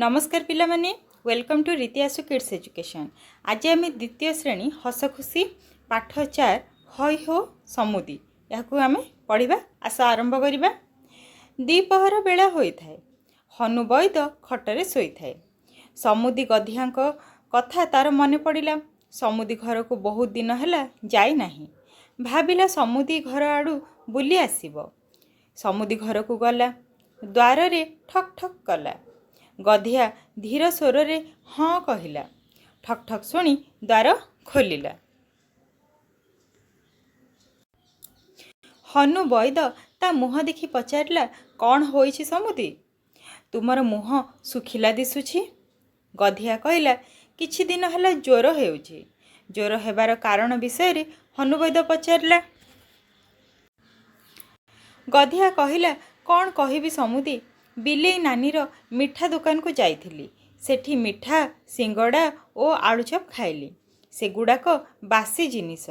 नमस्कार पिला माने वेलकम टू रीतियासु किड्स एजुकेशन। आज आम द्वितीय श्रेणी हस खुशी पाठ 4 हई हो समुदी या आम पढ़ा। आस आरंभ करवा। द्विपहर बेला होता है। हनु बैद खटरे शोई समुदी गधिया कथा तार मन पड़ा। समुदी घर को बहुत दिन है जाई नहीं। भाविला समुदी घर आड़ू बुली आसीब। समुदी घर को गला। द्वार रे ठक ठक कला। गधिया धीर स्वर रे हाँ कहला। ठक ठक शुणी द्वार खोलिला। हनु बैद ता मुह देखी पचारिला, कौन होइछि समुदी? तुमर मुह सुखिला दिसुछि। गधिया कहला, किछि दिन हला ज्वर हेउछि। ज्वर हेबार कारण विषय रे हनु बैद पचारिला। गधिया कहला, कौन कहिबी समुदी? बिलेई नानीर मिठा दुकान को जाइथिली। सेठी मिठा सिंगड़ा और आलुचप खाइली। सेगुड़ाक बासी जिनिस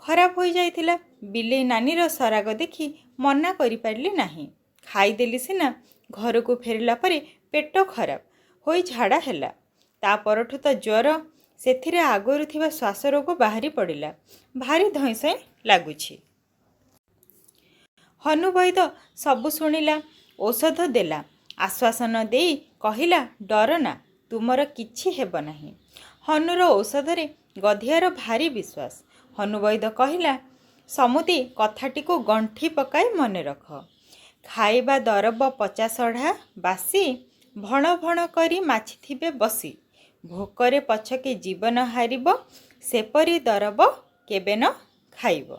खराब हो जाइथिला। बिलेई नानीर सराग देखी मना करि पारली नाही। खाईदेली सिना। घर को फेरिला परे पेट खराब होई झाड़ा हैला। ता परठु तो ज्वर, सेथिरे आगरु थिबा श्वास रोग बाहरी पड़िला। भारी धैंसै लागुछि। हनु बैद सबु शुणिला। औषध देला। आश्वासन देई कहिला, डर ना, तुमर किछि हेब नाही। हनुर औषध रे गधियार भारी विश्वास। हनु बैद कहिला, समुदी कथाटी को गंठी पकाई मन रख। खाइबा दरब 50 अढ़ा बासी। भण भण करी माछिथिबे बसी। भोकरे पछके जीवन हारिब, सेपरी दरब केबे न खाइब।